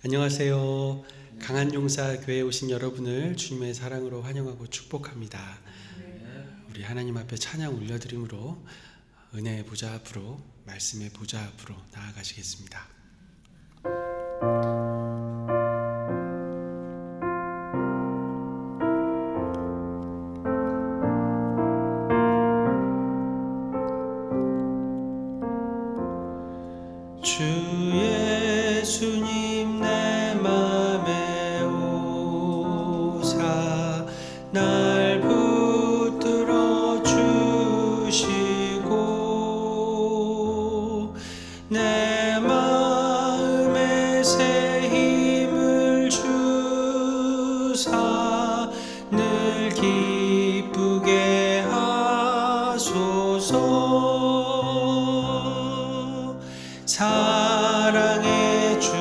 안녕하세요. 강한용사교회에 오신 여러분을 주님의 사랑으로 환영하고 축복합니다. 우리 하나님 앞에 찬양 올려드림으로 은혜의 보좌 앞으로, 말씀의 보좌 앞으로 나아가시겠습니다. 주 예수님 내 맘에 오사 날 붙들어 주시고 내 마음에 새 힘을 주사 늘 기쁘게 하소서. 사랑의 주,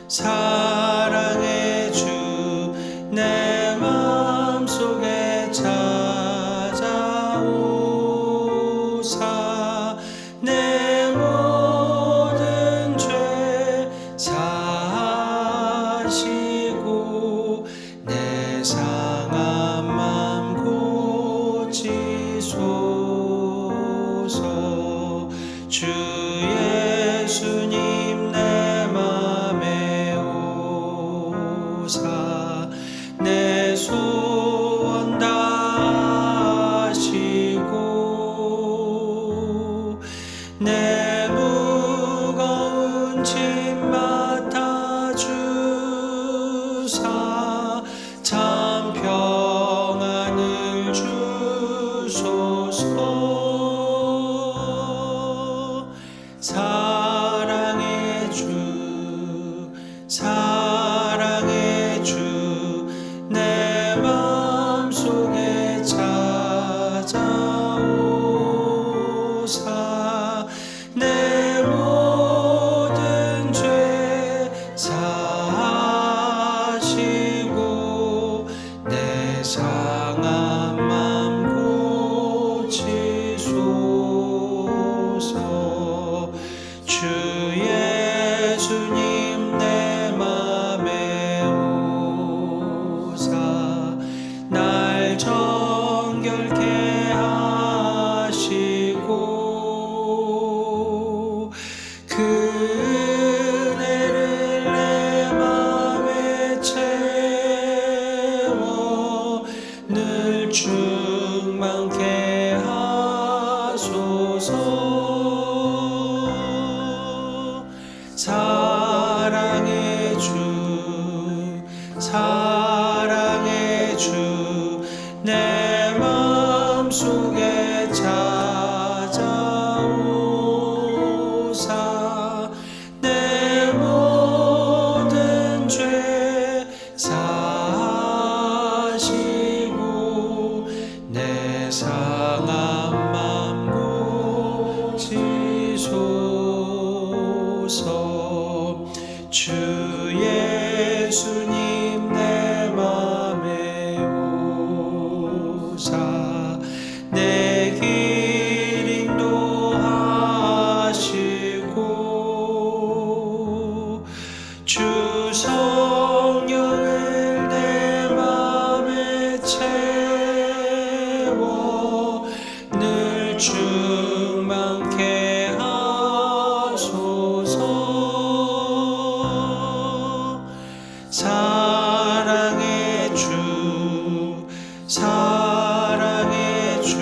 사랑의 주, 내 마음속에 찾아오사 내 모든 죄 사하시고 내 상한 맘 고치소서. 주 예수님 내 맘에 오사 내 소원 다하시고 내 무거운 짐 맡아주사 참 평안을 주소서. 사랑의 주, 사랑의 주, 내 마음속에 찾아오사 내 모든 죄 사하시고 내 상한 맘 고치소서. 주 예수님 내 맘에 오사 날 정결케 하시고 그 은혜를 내 맘에 채워 늘 충만케 하소서. 사랑의 주, 사랑의 주, 내 마음속에 찾아오사 내 모든 죄 사하시고 내 상한 맘 고치소서. 주 예수님 내 맘에 오사 내 길 인도하시고 주 성령을 내 맘에 채워 늘 충만케 하소서. 사랑의 주, 사랑의 주,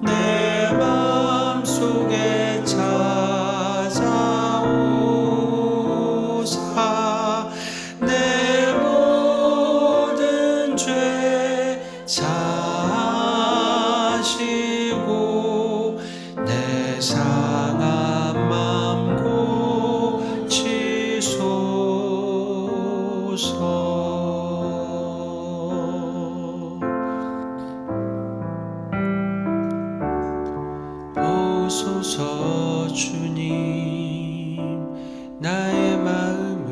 내 마음속에 찾아오사 내 모든 죄 사하시고 내 상한 맘 고치소서. 보소서 주님 나의 마음을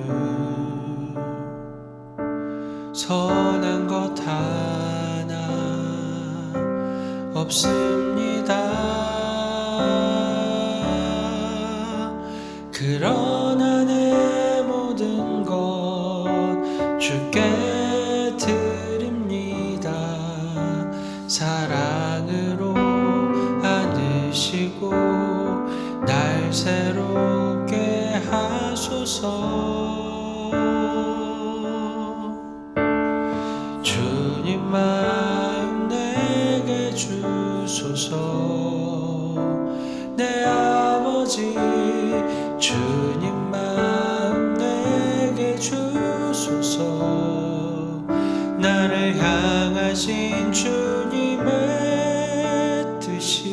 선한 것 하나 없습니다. 그러나 내 주님 마음 내게 주소서. 내 아버지 주님 마음 내게 주소서. 나를 향하신 주님의 뜻이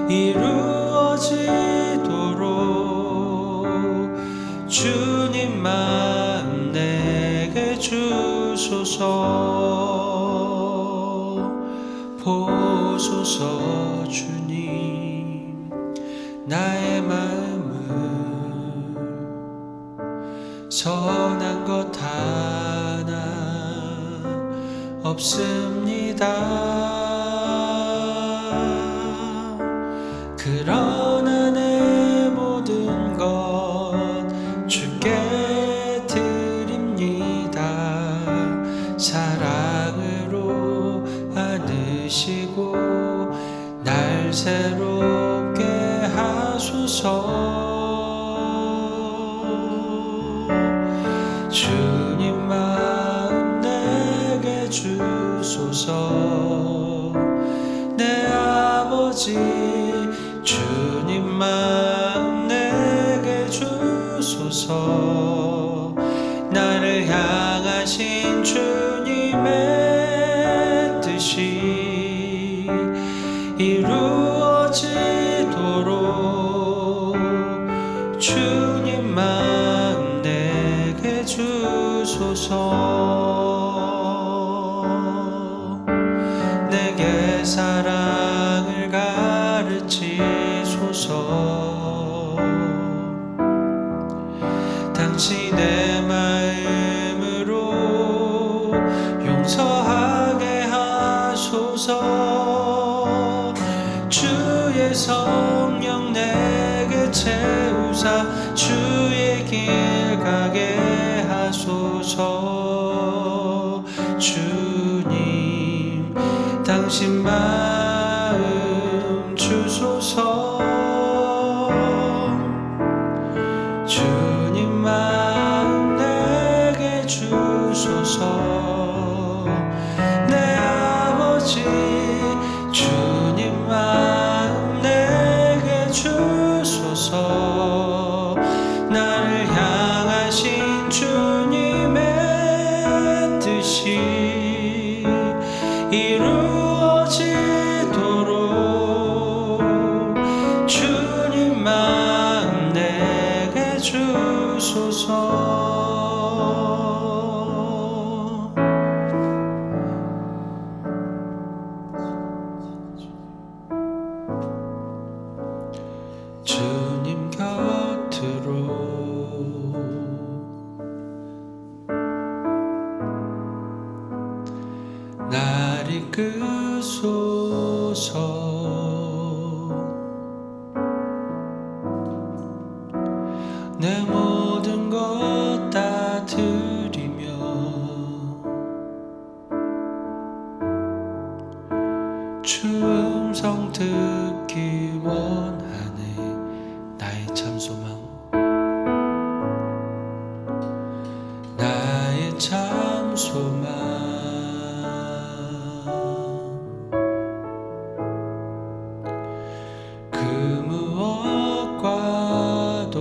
이루어지도록 주님 마음 내게 주소서. 보소서 주님 나의 마음을 선한 것 하나 없습니다. 그러나 내 모든 것 주께 드립니다. 사랑으로 안으시고 날 새롭게 하소서. 주님 마음 내게 주소서. 내 아버지 주님 마음 내게 주소서. 나를 향하신 주님의 뜻이 이루어지도록 주님 마음 내게 주소서. 내게 사랑을 가르치소서. 당신의 마음으로 용서하게 하소서. 주의 성령 내게 채우사 주의 길 가게 하소서. 주님 당신 마음 주소서. 주님 마음 내게 주소서. 내 아버지 주님 마음 내게 주소서. 나를 향하신 주님의 뜻이 이루어지도록 주님 마음 내게 주소서. 주님 곁으로 날 이끄소서. 내 모든 것 다 드리며 주 음성 듣기 원하네. 나의 참 소망 나의 참 소망. 그 무엇과도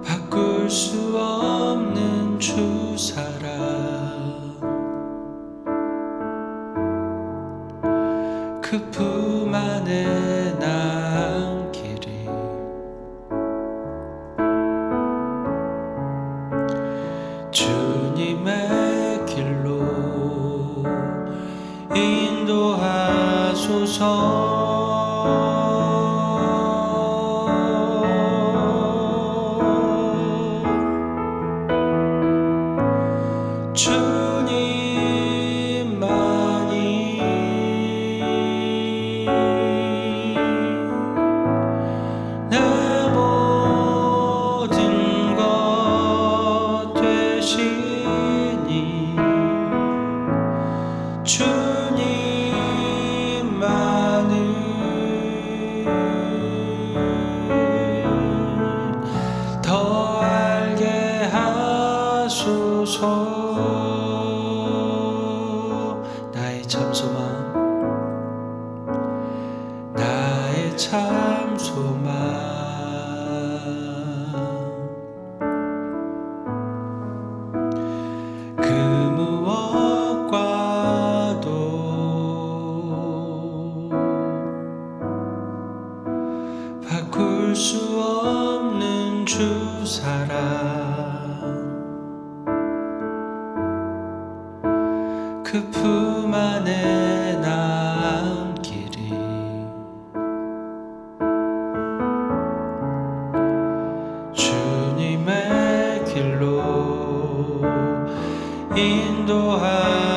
바꿀 수 없는 주 사랑. 그 품 안에 남기리. 주님의 길로 인도하소서. 주님만이 내 모든 것 되시니 주님만을 그 품 안에 남기리. 주님의 길로 인도하소서.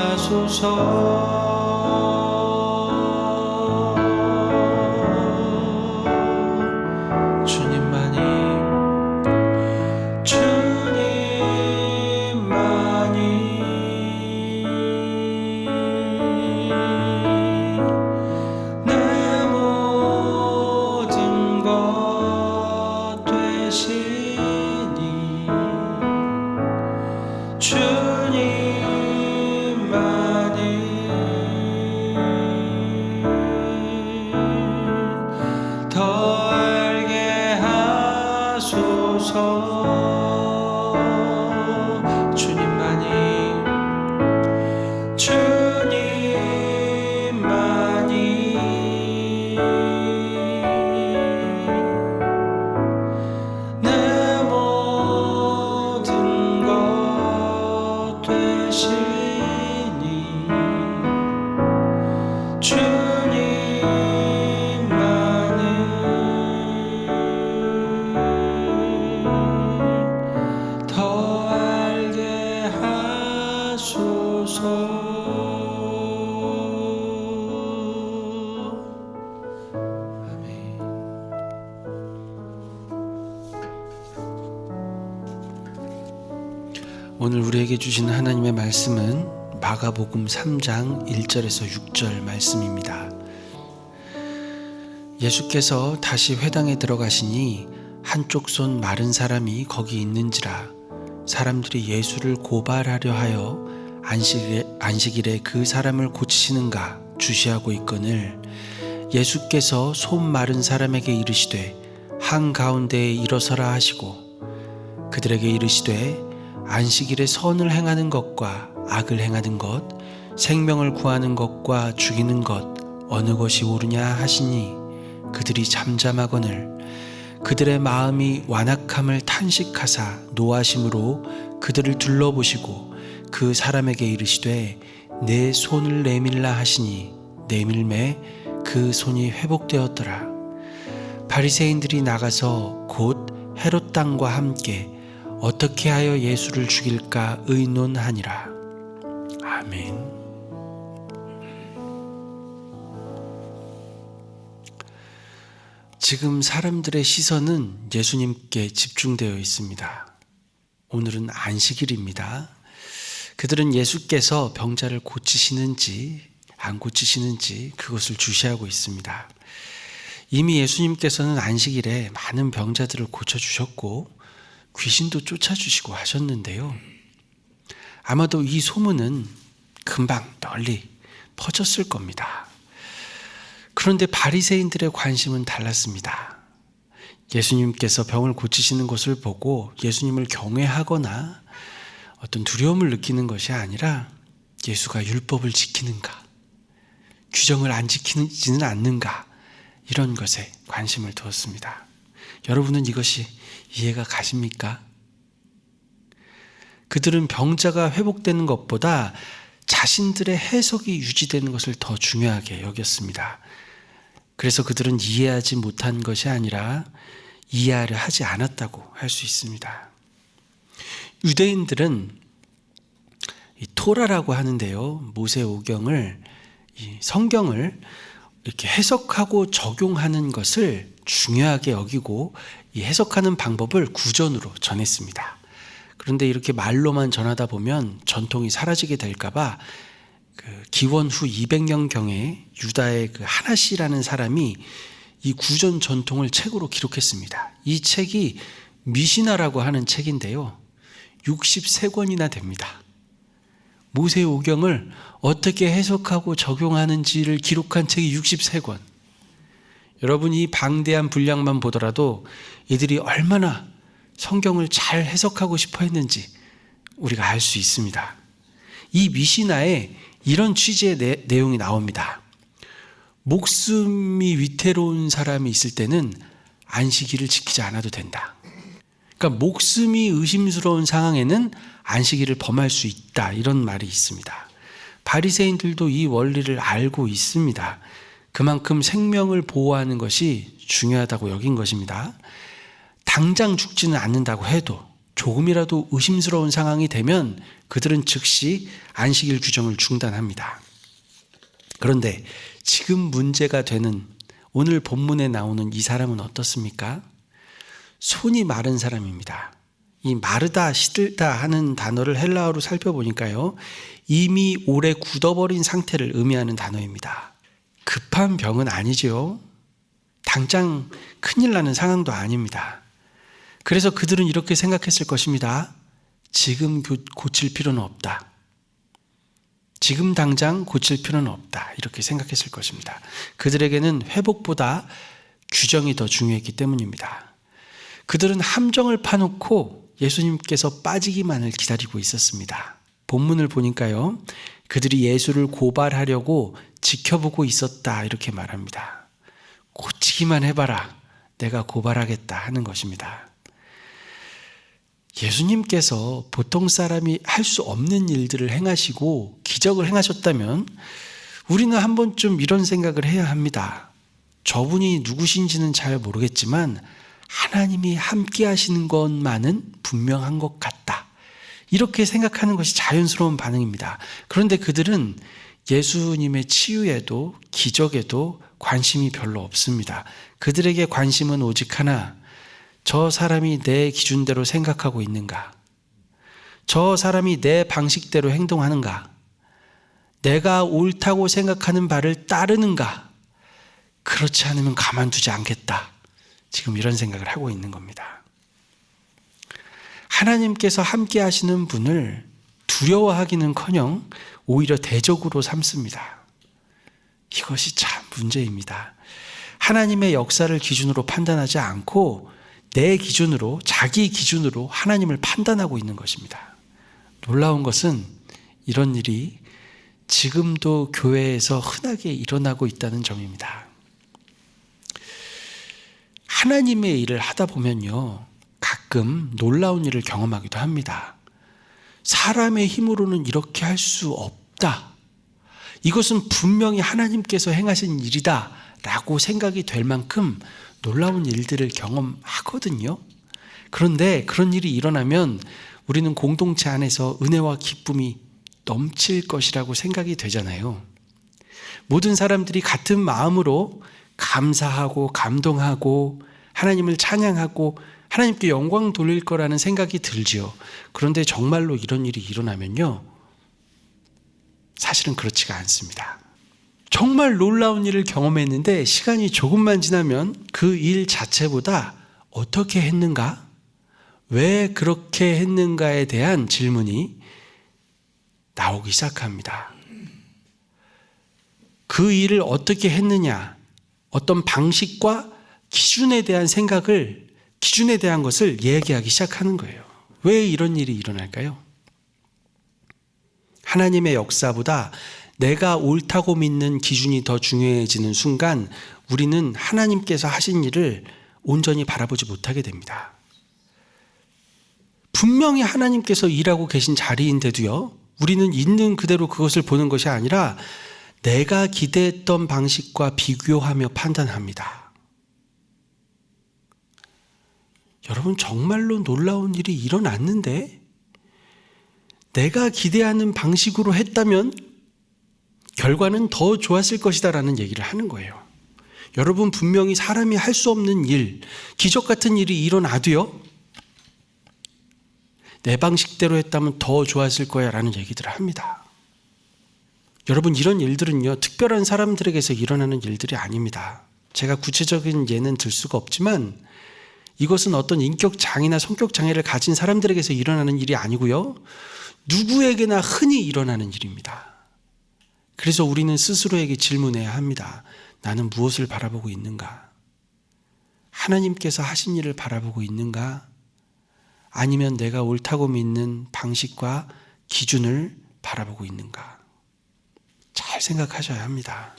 오늘 우리에게 주신 하나님의 말씀은 마가복음 3장 1절에서 6절 말씀입니다. 예수께서 다시 회당에 들어가시니 한쪽 손 마른 사람이 거기 있는지라. 사람들이 예수를 고발하려 하여 안식일에 그 사람을 고치시는가 주시하고 있거늘, 예수께서 손 마른 사람에게 이르시되 한가운데에 일어서라 하시고 그들에게 이르시되 안식일에 선을 행하는 것과 악을 행하는 것, 생명을 구하는 것과 죽이는 것 어느 것이 옳으냐 하시니 그들이 잠잠하거늘, 그들의 마음이 완악함을 탄식하사 노하심으로 그들을 둘러보시고 그 사람에게 이르시되 내 손을 내밀라 하시니 내밀매 그 손이 회복되었더라. 바리새인들이 나가서 곧 헤롯 당과 함께 어떻게 하여 예수를 죽일까 의논하니라. 아멘. 지금 사람들의 시선은 예수님께 집중되어 있습니다. 오늘은 안식일입니다. 그들은 예수께서 병자를 고치시는지 안 고치시는지 그것을 주시하고 있습니다. 이미 예수님께서는 안식일에 많은 병자들을 고쳐주셨고 귀신도 쫓아주시고 하셨는데요. 아마도 이 소문은 금방 널리 퍼졌을 겁니다. 그런데 바리새인들의 관심은 달랐습니다. 예수님께서 병을 고치시는 것을 보고 예수님을 경외하거나 어떤 두려움을 느끼는 것이 아니라 예수가 율법을 지키는가, 규정을 안 지키지는 않는가, 이런 것에 관심을 두었습니다. 여러분은 이것이 이해가 가십니까? 그들은 병자가 회복되는 것보다 자신들의 해석이 유지되는 것을 더 중요하게 여겼습니다. 그래서 그들은 이해하지 못한 것이 아니라 이해하려 하지 않았다고 할 수 있습니다. 유대인들은 이 토라라고 하는데요, 모세오경을, 이 성경을 이렇게 해석하고 적용하는 것을 중요하게 여기고 이 해석하는 방법을 구전으로 전했습니다. 그런데 이렇게 말로만 전하다 보면 전통이 사라지게 될까봐 그 기원 후 200년경에 유다의 그 하나시라는 사람이 이 구전 전통을 책으로 기록했습니다. 이 책이 미시나라고 하는 책인데요, 63권이나 됩니다. 모세오경을 어떻게 해석하고 적용하는지를 기록한 책이 63권. 여러분이 이 방대한 분량만 보더라도 이들이 얼마나 성경을 잘 해석하고 싶어 했는지 우리가 알 수 있습니다. 이 미시나에 이런 취지의 내용이 나옵니다. 목숨이 위태로운 사람이 있을 때는 안식일을 지키지 않아도 된다. 그러니까 목숨이 의심스러운 상황에는 안식일을 범할 수 있다, 이런 말이 있습니다. 바리새인들도 이 원리를 알고 있습니다. 그만큼 생명을 보호하는 것이 중요하다고 여긴 것입니다. 당장 죽지는 않는다고 해도 조금이라도 의심스러운 상황이 되면 그들은 즉시 안식일 규정을 중단합니다. 그런데 지금 문제가 되는 오늘 본문에 나오는 이 사람은 어떻습니까? 손이 마른 사람입니다. 이 마르다, 시들다 하는 단어를 헬라어로 살펴보니까요, 이미 오래 굳어버린 상태를 의미하는 단어입니다. 급한 병은 아니죠. 당장 큰일 나는 상황도 아닙니다. 그래서 그들은 이렇게 생각했을 것입니다. 지금 고칠 필요는 없다. 지금 당장 고칠 필요는 없다. 이렇게 생각했을 것입니다. 그들에게는 회복보다 규정이 더 중요했기 때문입니다. 그들은 함정을 파놓고 예수님께서 빠지기만을 기다리고 있었습니다. 본문을 보니까요, 그들이 예수를 고발하려고 지켜보고 있었다 이렇게 말합니다. 고치기만 해봐라, 내가 고발하겠다 하는 것입니다. 예수님께서 보통 사람이 할 수 없는 일들을 행하시고 기적을 행하셨다면 우리는 한 번쯤 이런 생각을 해야 합니다. 저분이 누구신지는 잘 모르겠지만 하나님이 함께 하시는 것만은 분명한 것 같다. 이렇게 생각하는 것이 자연스러운 반응입니다. 그런데 그들은 예수님의 치유에도 기적에도 관심이 별로 없습니다. 그들에게 관심은 오직 하나, 저 사람이 내 기준대로 생각하고 있는가? 저 사람이 내 방식대로 행동하는가? 내가 옳다고 생각하는 바를 따르는가? 그렇지 않으면 가만두지 않겠다. 지금 이런 생각을 하고 있는 겁니다. 하나님께서 함께 하시는 분을 두려워하기는커녕 오히려 대적으로 삼습니다. 이것이 참 문제입니다. 하나님의 역사를 기준으로 판단하지 않고 내 기준으로, 자기 기준으로 하나님을 판단하고 있는 것입니다. 놀라운 것은 이런 일이 지금도 교회에서 흔하게 일어나고 있다는 점입니다. 하나님의 일을 하다 보면요, 가끔 놀라운 일을 경험하기도 합니다. 사람의 힘으로는 이렇게 할 수 없다. 이것은 분명히 하나님께서 행하신 일이다 라고 생각이 될 만큼 놀라운 일들을 경험하거든요. 그런데 그런 일이 일어나면 우리는 공동체 안에서 은혜와 기쁨이 넘칠 것이라고 생각이 되잖아요. 모든 사람들이 같은 마음으로 감사하고 감동하고 하나님을 찬양하고 하나님께 영광 돌릴 거라는 생각이 들지요. 그런데 정말로 이런 일이 일어나면요, 사실은 그렇지가 않습니다. 정말 놀라운 일을 경험했는데 시간이 조금만 지나면 그 일 자체보다 어떻게 했는가? 왜 그렇게 했는가에 대한 질문이 나오기 시작합니다. 그 일을 어떻게 했느냐, 어떤 방식과 기준에 대한 생각을, 기준에 대한 것을 얘기하기 시작하는 거예요. 왜 이런 일이 일어날까요? 하나님의 역사보다 내가 옳다고 믿는 기준이 더 중요해지는 순간 우리는 하나님께서 하신 일을 온전히 바라보지 못하게 됩니다. 분명히 하나님께서 일하고 계신 자리인데도요, 우리는 있는 그대로 그것을 보는 것이 아니라 내가 기대했던 방식과 비교하며 판단합니다. 여러분, 정말로 놀라운 일이 일어났는데 내가 기대하는 방식으로 했다면 결과는 더 좋았을 것이다라는 얘기를 하는 거예요. 여러분, 분명히 사람이 할 수 없는 일, 기적 같은 일이 일어나도요, 내 방식대로 했다면 더 좋았을 거야 라는 얘기들을 합니다. 여러분, 이런 일들은요, 특별한 사람들에게서 일어나는 일들이 아닙니다. 제가 구체적인 예는 들 수가 없지만 이것은 어떤 인격 장애나 성격 장애를 가진 사람들에게서 일어나는 일이 아니고요, 누구에게나 흔히 일어나는 일입니다. 그래서 우리는 스스로에게 질문해야 합니다. 나는 무엇을 바라보고 있는가? 하나님께서 하신 일을 바라보고 있는가? 아니면 내가 옳다고 믿는 방식과 기준을 바라보고 있는가? 잘 생각하셔야 합니다.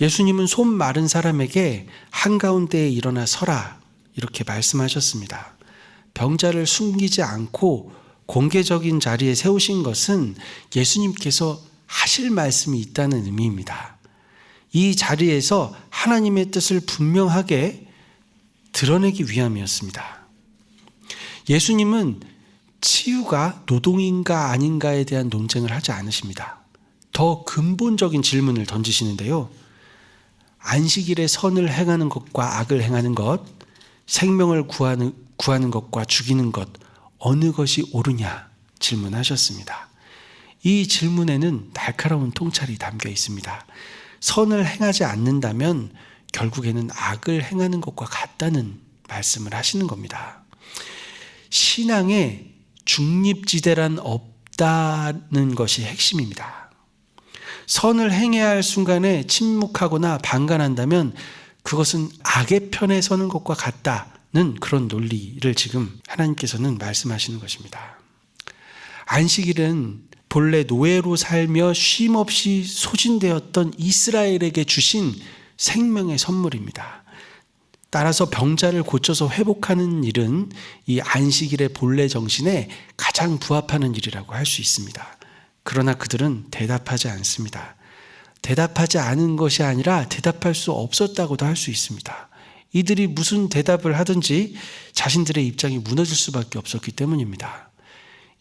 예수님은 손 마른 사람에게 한가운데에 일어나 서라 이렇게 말씀하셨습니다. 병자를 숨기지 않고 공개적인 자리에 세우신 것은 예수님께서 하실 말씀이 있다는 의미입니다. 이 자리에서 하나님의 뜻을 분명하게 드러내기 위함이었습니다. 예수님은 치유가 노동인가 아닌가에 대한 논쟁을 하지 않으십니다. 더 근본적인 질문을 던지시는데요. 안식일에 선을 행하는 것과 악을 행하는 것, 생명을 구하는 것과 죽이는 것, 어느 것이 옳으냐 질문하셨습니다. 이 질문에는 날카로운 통찰이 담겨 있습니다. 선을 행하지 않는다면 결국에는 악을 행하는 것과 같다는 말씀을 하시는 겁니다. 신앙에 중립지대란 없다는 것이 핵심입니다. 선을 행해야 할 순간에 침묵하거나 방관한다면 그것은 악의 편에 서는 것과 같다는 그런 논리를 지금 하나님께서는 말씀하시는 것입니다. 안식일은 본래 노예로 살며 쉼없이 소진되었던 이스라엘에게 주신 생명의 선물입니다. 따라서 병자를 고쳐서 회복하는 일은 이 안식일의 본래 정신에 가장 부합하는 일이라고 할 수 있습니다. 그러나 그들은 대답하지 않습니다. 대답하지 않은 것이 아니라 대답할 수 없었다고도 할 수 있습니다. 이들이 무슨 대답을 하든지 자신들의 입장이 무너질 수밖에 없었기 때문입니다.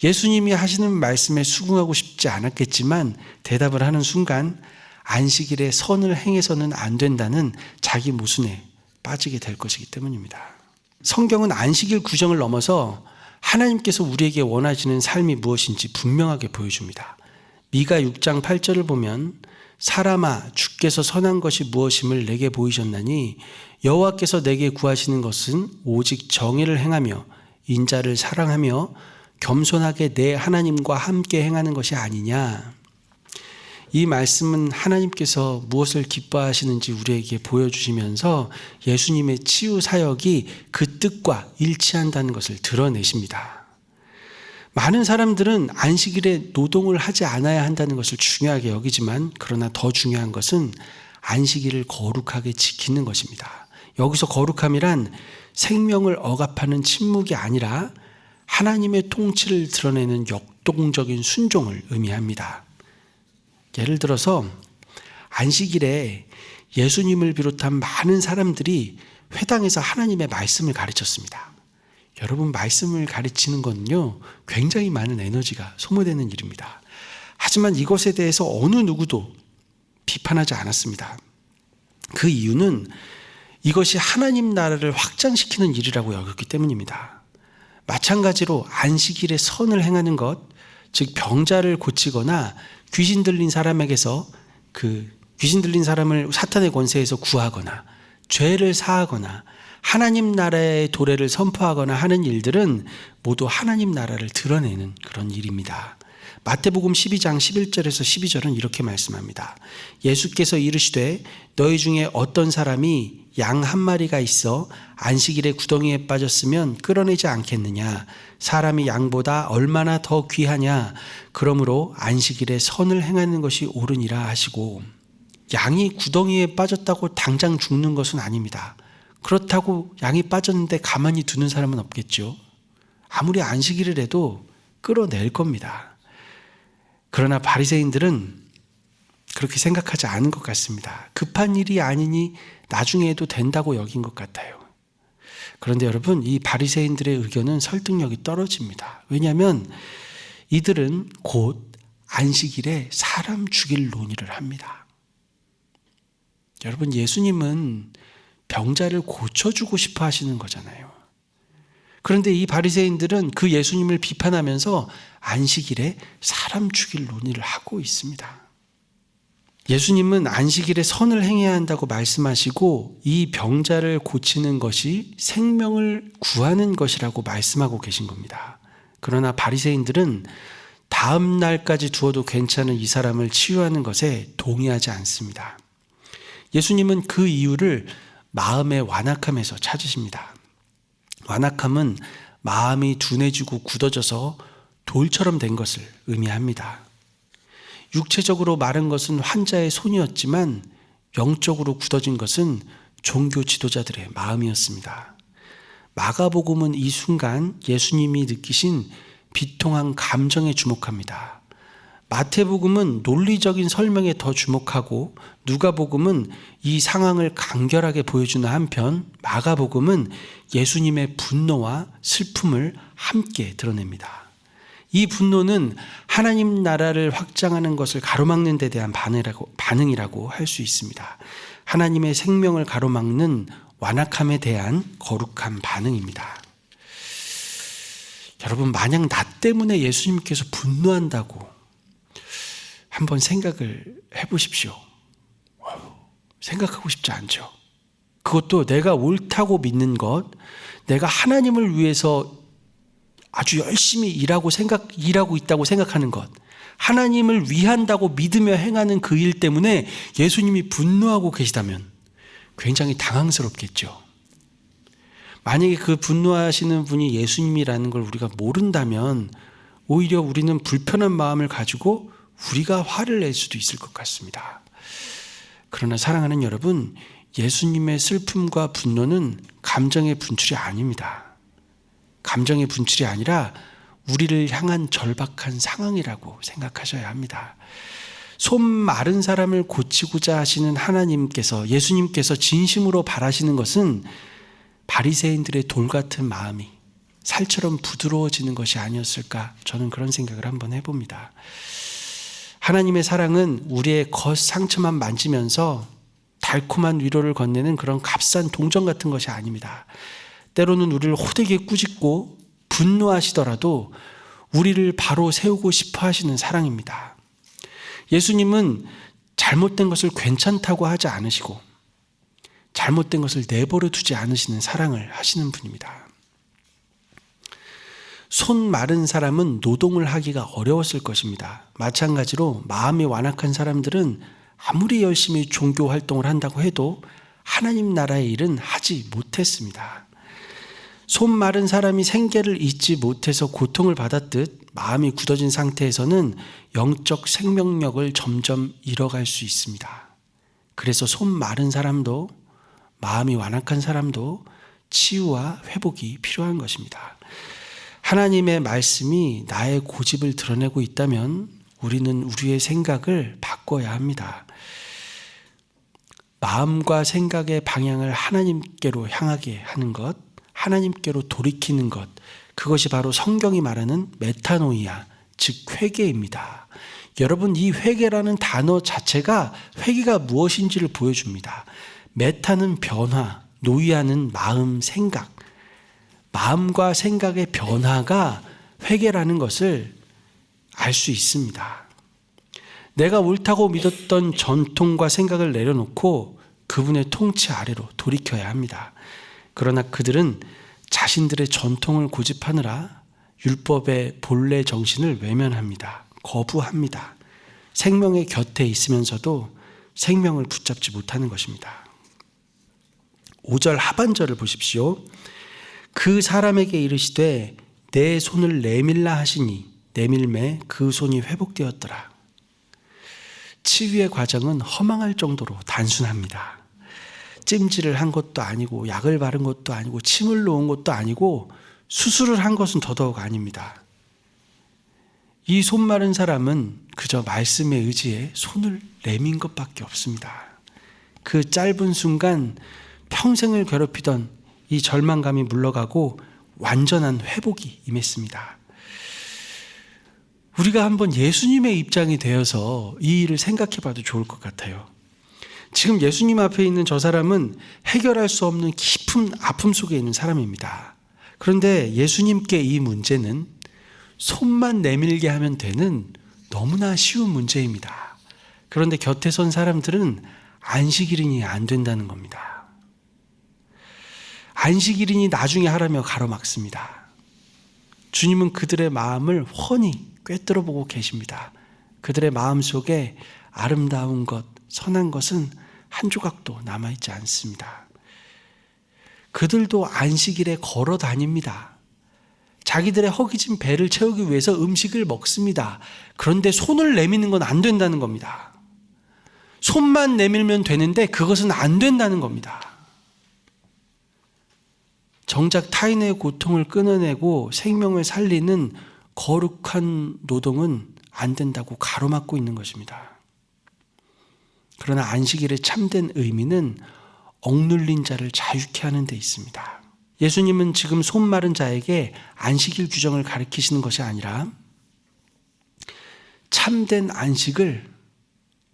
예수님이 하시는 말씀에 수긍하고 싶지 않았겠지만 대답을 하는 순간 안식일에 선을 행해서는 안 된다는 자기 모순에 빠지게 될 것이기 때문입니다. 성경은 안식일 규정을 넘어서 하나님께서 우리에게 원하시는 삶이 무엇인지 분명하게 보여줍니다. 미가 6장 8절을 보면 사람아 주께서 선한 것이 무엇임을 내게 보이셨나니 여호와께서 내게 구하시는 것은 오직 정의를 행하며 인자를 사랑하며 겸손하게 내 하나님과 함께 행하는 것이 아니냐. 이 말씀은 하나님께서 무엇을 기뻐하시는지 우리에게 보여주시면서 예수님의 치유 사역이 그 뜻과 일치한다는 것을 드러내십니다. 많은 사람들은 안식일에 노동을 하지 않아야 한다는 것을 중요하게 여기지만 그러나 더 중요한 것은 안식일을 거룩하게 지키는 것입니다. 여기서 거룩함이란 생명을 억압하는 침묵이 아니라 하나님의 통치를 드러내는 역동적인 순종을 의미합니다. 예를 들어서 안식일에 예수님을 비롯한 많은 사람들이 회당에서 하나님의 말씀을 가르쳤습니다. 여러분, 말씀을 가르치는 건요 굉장히 많은 에너지가 소모되는 일입니다. 하지만 이것에 대해서 어느 누구도 비판하지 않았습니다. 그 이유는 이것이 하나님 나라를 확장시키는 일이라고 여겼기 때문입니다. 마찬가지로 안식일에 선을 행하는 것, 즉 병자를 고치거나 귀신 들린 사람에게서 그 귀신 들린 사람을 사탄의 권세에서 구하거나 죄를 사하거나 하나님 나라의 도래를 선포하거나 하는 일들은 모두 하나님 나라를 드러내는 그런 일입니다. 마태복음 12장 11절에서 12절은 이렇게 말씀합니다. 예수께서 이르시되 너희 중에 어떤 사람이 양 한 마리가 있어 안식일에 구덩이에 빠졌으면 끌어내지 않겠느냐. 사람이 양보다 얼마나 더 귀하냐. 그러므로 안식일에 선을 행하는 것이 옳으니라 하시고, 양이 구덩이에 빠졌다고 당장 죽는 것은 아닙니다. 그렇다고 양이 빠졌는데 가만히 두는 사람은 없겠죠. 아무리 안식일을 해도 끌어낼 겁니다. 그러나 바리새인들은 그렇게 생각하지 않은 것 같습니다. 급한 일이 아니니 나중에 해도 된다고 여긴 것 같아요. 그런데 여러분, 이 바리새인들의 의견은 설득력이 떨어집니다. 왜냐하면 이들은 곧 안식일에 사람 죽일 논의를 합니다. 여러분, 예수님은 병자를 고쳐주고 싶어 하시는 거잖아요. 그런데 이 바리새인들은 그 예수님을 비판하면서 안식일에 사람 죽일 논의를 하고 있습니다. 예수님은 안식일에 선을 행해야 한다고 말씀하시고 이 병자를 고치는 것이 생명을 구하는 것이라고 말씀하고 계신 겁니다. 그러나 바리새인들은 다음 날까지 두어도 괜찮은 이 사람을 치유하는 것에 동의하지 않습니다. 예수님은 그 이유를 마음의 완악함에서 찾으십니다. 완악함은 마음이 둔해지고 굳어져서 돌처럼 된 것을 의미합니다. 육체적으로 마른 것은 환자의 손이었지만 영적으로 굳어진 것은 종교 지도자들의 마음이었습니다. 마가복음은 이 순간 예수님이 느끼신 비통한 감정에 주목합니다. 마태복음은 논리적인 설명에 더 주목하고 누가복음은 이 상황을 간결하게 보여주는 한편 마가복음은 예수님의 분노와 슬픔을 함께 드러냅니다. 이 분노는 하나님 나라를 확장하는 것을 가로막는 데 대한 반응이라고 할 수 있습니다. 하나님의 생명을 가로막는 완악함에 대한 거룩한 반응입니다. 여러분, 만약 나 때문에 예수님께서 분노한다고 한번 생각을 해보십시오. 생각하고 싶지 않죠. 그것도 내가 옳다고 믿는 것, 내가 하나님을 위해서 아주 열심히 일하고 있다고 생각하는 것, 하나님을 위한다고 믿으며 행하는 그 일 때문에 예수님이 분노하고 계시다면 굉장히 당황스럽겠죠. 만약에 그 분노하시는 분이 예수님이라는 걸 우리가 모른다면 오히려 우리는 불편한 마음을 가지고 우리가 화를 낼 수도 있을 것 같습니다. 그러나 사랑하는 여러분, 예수님의 슬픔과 분노는 감정의 분출이 아닙니다. 감정의 분출이 아니라 우리를 향한 절박한 상황이라고 생각하셔야 합니다. 손 마른 사람을 고치고자 하시는 하나님께서, 예수님께서 진심으로 바라시는 것은 바리새인들의 돌 같은 마음이 살처럼 부드러워지는 것이 아니었을까, 저는 그런 생각을 한번 해봅니다. 하나님의 사랑은 우리의 겉 상처만 만지면서 달콤한 위로를 건네는 그런 값싼 동전 같은 것이 아닙니다. 때로는 우리를 호되게 꾸짖고 분노하시더라도 우리를 바로 세우고 싶어 하시는 사랑입니다. 예수님은 잘못된 것을 괜찮다고 하지 않으시고 잘못된 것을 내버려 두지 않으시는 사랑을 하시는 분입니다. 손 마른 사람은 노동을 하기가 어려웠을 것입니다. 마찬가지로 마음이 완악한 사람들은 아무리 열심히 종교 활동을 한다고 해도 하나님 나라의 일은 하지 못했습니다. 손 마른 사람이 생계를 잇지 못해서 고통을 받았듯 마음이 굳어진 상태에서는 영적 생명력을 점점 잃어갈 수 있습니다. 그래서 손 마른 사람도 마음이 완악한 사람도 치유와 회복이 필요한 것입니다. 하나님의 말씀이 나의 고집을 드러내고 있다면 우리는 우리의 생각을 바꿔야 합니다. 마음과 생각의 방향을 하나님께로 향하게 하는 것, 하나님께로 돌이키는 것, 그것이 바로 성경이 말하는 메타노이아, 즉 회개입니다. 여러분, 이 회개라는 단어 자체가 회개가 무엇인지를 보여줍니다. 메타는 변화, 노이아는 마음, 생각. 마음과 생각의 변화가 회개라는 것을 알 수 있습니다. 내가 옳다고 믿었던 전통과 생각을 내려놓고 그분의 통치 아래로 돌이켜야 합니다. 그러나 그들은 자신들의 전통을 고집하느라 율법의 본래 정신을 외면합니다. 거부합니다. 생명의 곁에 있으면서도 생명을 붙잡지 못하는 것입니다. 5절 하반절을 보십시오. 그 사람에게 이르시되 내 손을 내밀라 하시니 내밀매 그 손이 회복되었더라. 치유의 과정은 허망할 정도로 단순합니다. 찜질을 한 것도 아니고 약을 바른 것도 아니고 침을 놓은 것도 아니고 수술을 한 것은 더더욱 아닙니다. 이 손 마른 사람은 그저 말씀에 의지해 손을 내민 것밖에 없습니다. 그 짧은 순간 평생을 괴롭히던 이 절망감이 물러가고 완전한 회복이 임했습니다. 우리가 한번 예수님의 입장이 되어서 이 일을 생각해 봐도 좋을 것 같아요. 지금 예수님 앞에 있는 저 사람은 해결할 수 없는 깊은 아픔 속에 있는 사람입니다. 그런데 예수님께 이 문제는 손만 내밀게 하면 되는 너무나 쉬운 문제입니다. 그런데 곁에 선 사람들은 안식일이니 안 된다는 겁니다. 안식일이니 나중에 하라며 가로막습니다. 주님은 그들의 마음을 훤히 꿰뚫어 보고 계십니다. 그들의 마음 속에 아름다운 것, 선한 것은 한 조각도 남아있지 않습니다. 그들도 안식일에 걸어 다닙니다. 자기들의 허기진 배를 채우기 위해서 음식을 먹습니다. 그런데 손을 내미는 건 안 된다는 겁니다. 손만 내밀면 되는데 그것은 안 된다는 겁니다. 정작 타인의 고통을 끊어내고 생명을 살리는 거룩한 노동은 안 된다고 가로막고 있는 것입니다. 그러나 안식일의 참된 의미는 억눌린 자를 자유케 하는 데 있습니다. 예수님은 지금 손 마른 자에게 안식일 규정을 가르치시는 것이 아니라 참된 안식을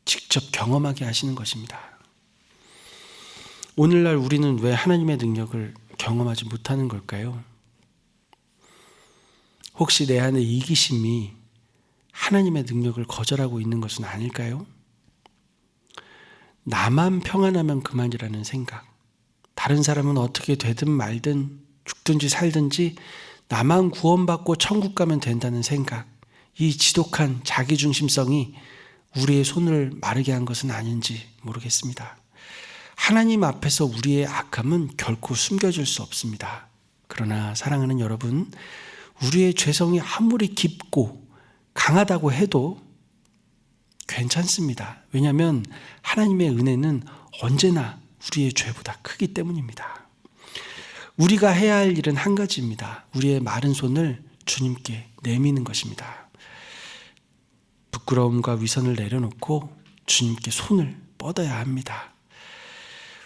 직접 경험하게 하시는 것입니다. 오늘날 우리는 왜 하나님의 능력을 경험하지 못하는 걸까요? 혹시 내 안에 이기심이 하나님의 능력을 거절하고 있는 것은 아닐까요? 나만 평안하면 그만이라는 생각, 다른 사람은 어떻게 되든 말든 죽든지 살든지 나만 구원받고 천국 가면 된다는 생각, 이 지독한 자기중심성이 우리의 손을 마르게 한 것은 아닌지 모르겠습니다. 하나님 앞에서 우리의 악함은 결코 숨겨질 수 없습니다. 그러나 사랑하는 여러분, 우리의 죄성이 아무리 깊고 강하다고 해도 괜찮습니다. 왜냐하면 하나님의 은혜는 언제나 우리의 죄보다 크기 때문입니다. 우리가 해야 할 일은 한 가지입니다. 우리의 마른 손을 주님께 내미는 것입니다. 부끄러움과 위선을 내려놓고 주님께 손을 뻗어야 합니다.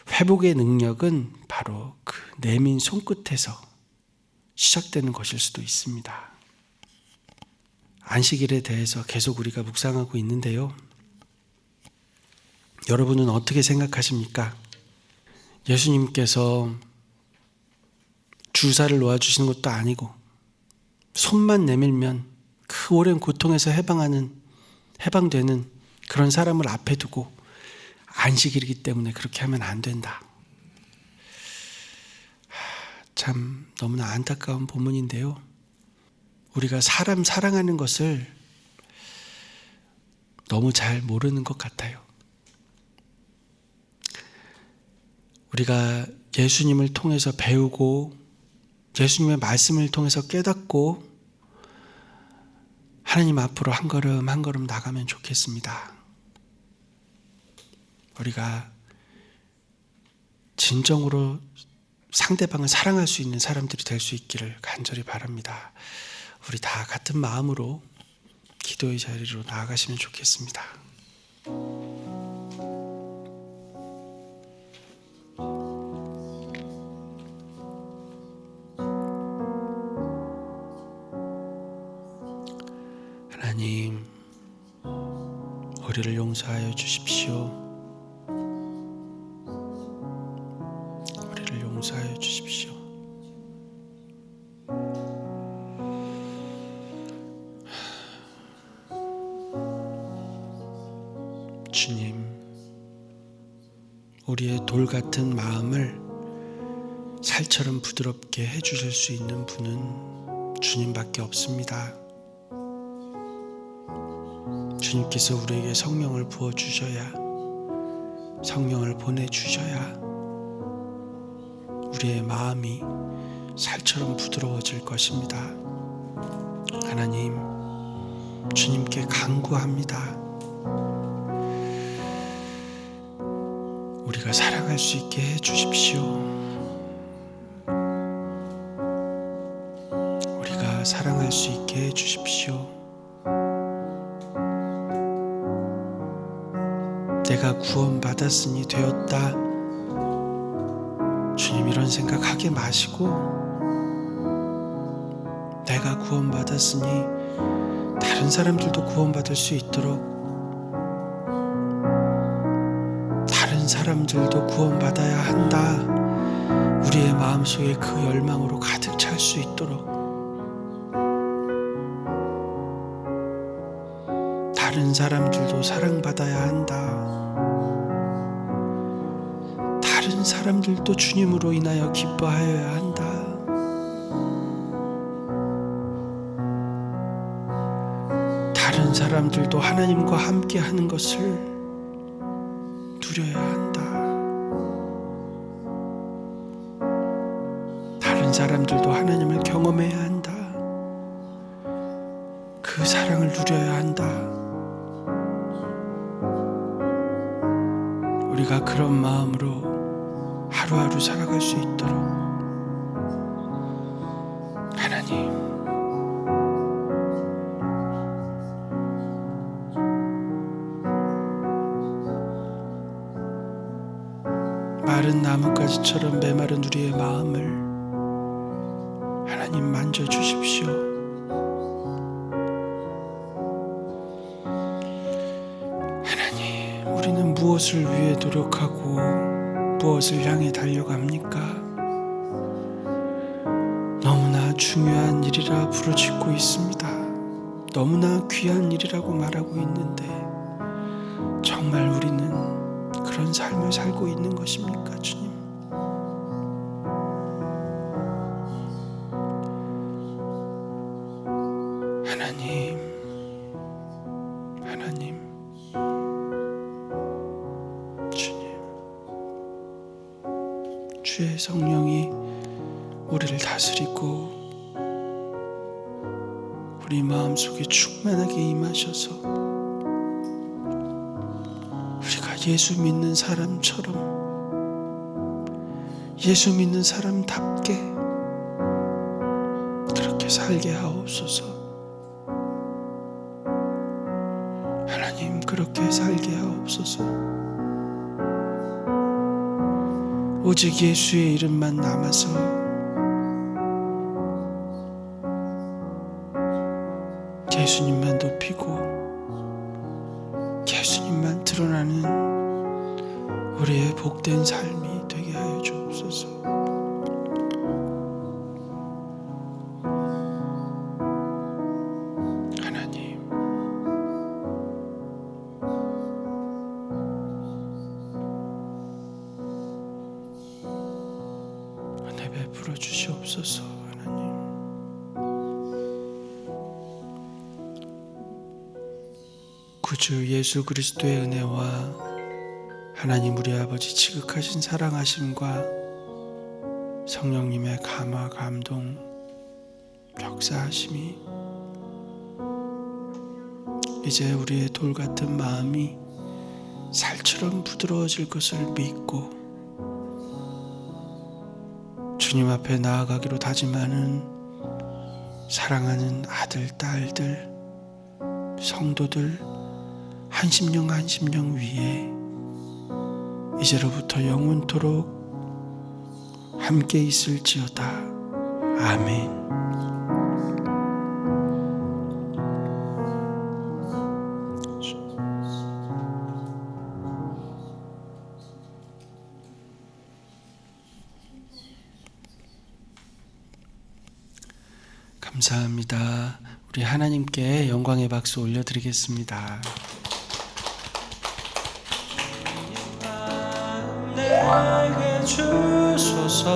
회복의 능력은 바로 그 내민 손끝에서 시작되는 것일 수도 있습니다. 안식일에 대해서 계속 우리가 묵상하고 있는데요. 여러분은 어떻게 생각하십니까? 예수님께서 주사를 놓아주시는 것도 아니고 손만 내밀면 그 오랜 고통에서 해방되는 그런 사람을 앞에 두고 안식일이기 때문에 그렇게 하면 안 된다. 참 너무나 안타까운 본문인데요. 우리가 사람 사랑하는 것을 너무 잘 모르는 것 같아요. 우리가 예수님을 통해서 배우고 예수님의 말씀을 통해서 깨닫고 하나님 앞으로 한 걸음 한 걸음 나가면 좋겠습니다. 우리가 진정으로 상대방을 사랑할 수 있는 사람들이 될 수 있기를 간절히 바랍니다. 우리 다 같은 마음으로 기도의 자리로 나아가시면 좋겠습니다. 하나님, 우리를 용서하여 주십시오. 우리를 용서하여 주십시오. 주님, 우리의 돌 같은 마음을 살처럼 부드럽게 해주실 수 있는 분은 주님밖에 없습니다. 주님께서 우리에게 성령을 부어주셔야, 성령을 보내주셔야 우리의 마음이 살처럼 부드러워질 것입니다. 하나님, 주님께 간구합니다. 우리가 사랑할 수 있게 해주십시오. 우리가 사랑할 수 있게 해주십시오. 내가 구원받았으니 되었다. 주님, 이런 생각하게 마시고 내가 구원받았으니 다른 사람들도 구원받을 수 있도록, 다른 사람들도 구원받아야 한다. 우리의 마음속에 그 열망으로 가득 찰 수 있도록, 다른 사람들도 사랑받아야 한다. 다른 사람들도 주님으로 인하여 기뻐하여야 한다. 다른 사람들도 하나님과 함께 하는 것을 누려야 한다. 다른 사람들도 하나님을 경험해야 한다. 그 사랑을 누려야 한다. 우리가 그런 마음으로 하루하루 살아갈 수 있도록 하나님, 마른 나뭇가지처럼 메마른 우리의 마음을 하나님 만져주십시오. 하나님, 우리는 무엇을 위해 노력하고 무엇을 향해 달려갑니까? 너무나 중요한 일이라 부르짖고 있습니다. 너무나 귀한 일이라고 말하고 있는데 정말 우리는 그런 삶을 살고 있는 것입니까, 주님? 하나님, 주님, 주의 성령이 우리를 다스리고 우리 마음속에 충만하게 임하셔서 우리가 예수 믿는 사람처럼, 예수 믿는 사람답게 그렇게 살게 하옵소서. 하나님, 그렇게 살게 하옵소서. 오직 예수의 이름만 남아서 예수님만 높이고 예수님만 드러나는 우리의 복된 삶이 되게 하여 주옵소서. 하나님, 은혜 베풀어 주시옵소서. 하나님, 구주 예수 그리스도의 은혜와 하나님 우리 아버지 지극하신 사랑하심과 성령님의 감화 감동 역사하심이 이제 우리의 돌 같은 마음이 살처럼 부드러워질 것을 믿고 주님 앞에 나아가기로 다짐하는 사랑하는 아들, 딸들, 성도들 한 심령 한 심령 위에 이제로부터 영원토록 함께 있을지어다. 아멘. 감사합니다. 우리 하나님께 영광의 박수 올려드리겠습니다. 내게 주소서